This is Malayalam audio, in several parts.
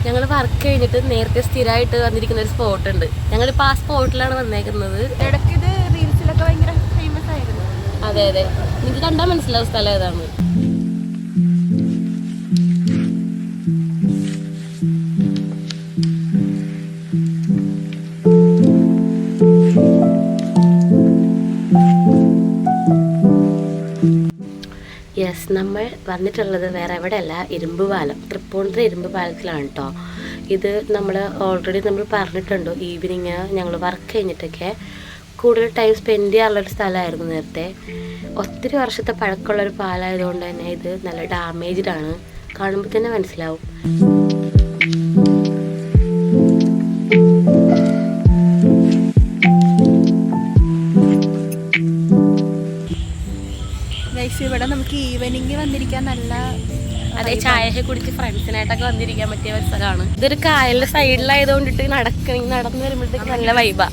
ഞങ്ങൾ വർക്ക് കഴിഞ്ഞിട്ട് നേരത്തെ സ്ഥിരമായിട്ട് വന്നിരിക്കുന്ന ഒരു സ്പോട്ട് ഉണ്ട്. ഞങ്ങളിപ്പോൾ ആ സ്പോട്ടിലാണ് വന്നേക്കുന്നത്. ഇടയ്ക്കിത് റീൽസിലൊക്കെ ഭയങ്കര ഫേമസ് ആയിരുന്നു. അതെ അതെ, നിങ്ങൾക്ക് കണ്ടാൽ മനസ്സിലാവും സ്ഥലം ഏതാണ്. യെസ്, നമ്മൾ വന്നിട്ടുള്ളത് വേറെ എവിടെയല്ല, ഇരുമ്പ് പാലം, തൃപ്പൂണിത്തുറ ഇരുമ്പ് പാലത്തിലാണ് കേട്ടോ. ഇത് നമ്മൾ ഓൾറെഡി നമ്മൾ പറഞ്ഞിട്ടുണ്ട്, ഈവനിങ് ഞങ്ങൾ വർക്ക് കഴിഞ്ഞിട്ടൊക്കെ കൂടുതൽ ടൈം സ്പെൻഡ് ചെയ്യാനുള്ളൊരു സ്ഥലമായിരുന്നു നേരത്തെ. ഒത്തിരി വർഷത്തെ പഴക്കമുള്ളൊരു പാലമായതുകൊണ്ട് തന്നെ ഇത് നല്ല ഡാമേജ്ഡാണ്, കാണുമ്പോൾ തന്നെ മനസ്സിലാവും. ഇവിടെ നമുക്ക് ഈവനിങ് വന്നിരിക്കാൻ നല്ല, അതെ, ചായയൊക്കെ കുടിച്ച് ഫ്രണ്ട്സിനായിട്ടൊക്കെ വന്നിരിക്കാൻ പറ്റിയ ഒരു സ്ഥലമാണ്. ഇതൊരു കായലിന്റെ സൈഡിലായതുകൊണ്ടിട്ട് നടന്നു വരുമ്പോഴത്തേക്ക് നല്ല വൈബാ.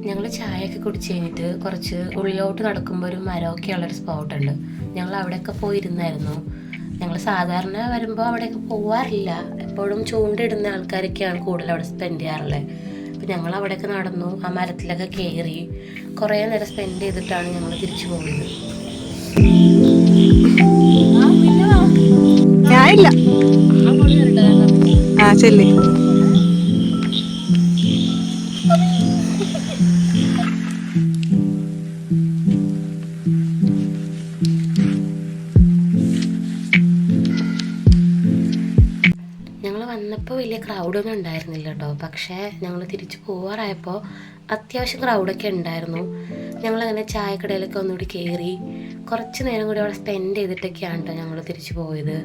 ഞങ്ങൾ ചായയൊക്കെ കുടിച്ച് കഴിഞ്ഞിട്ട് കുറച്ച് ഉള്ളിലോട്ട് നടക്കുമ്പോൾ ഒരു മരമൊക്കെ ഉള്ളൊരു സ്പോട്ടുണ്ട്. ഞങ്ങൾ അവിടെയൊക്കെ പോയിരുന്നായിരുന്നു. ഞങ്ങൾ സാധാരണ വരുമ്പോൾ അവിടെയൊക്കെ പോവാറില്ല, എപ്പോഴും ചൂണ്ടിടുന്ന ആൾക്കാരൊക്കെയാണ് കൂടുതൽ അവിടെ സ്പെൻഡ് ചെയ്യാറുള്ളത്. അപ്പം ഞങ്ങൾ അവിടെയൊക്കെ നടന്നു, ആ മരത്തിലൊക്കെ കയറി കുറേ നേരം സ്പെൻഡ് ചെയ്തിട്ടാണ് ഞങ്ങൾ തിരിച്ചു പോകുന്നത്. ഞാനില്ല. ആ ചെല്ലി. ഞങ്ങൾ വന്നപ്പോൾ വലിയ ക്രൗഡൊന്നും ഉണ്ടായിരുന്നില്ല കേട്ടോ. പക്ഷേ ഞങ്ങൾ തിരിച്ചു പോവാറായപ്പോൾ അത്യാവശ്യം ക്രൗഡൊക്കെ ഉണ്ടായിരുന്നു. ഞങ്ങളങ്ങനെ ചായക്കടയിലൊക്കെ ഒന്നുകൂടി കയറി കുറച്ച് നേരം കൂടി അവിടെ സ്പെൻഡ് ചെയ്തിട്ടൊക്കെയാണ് കേട്ടോ ഞങ്ങൾ തിരിച്ചു പോയത്.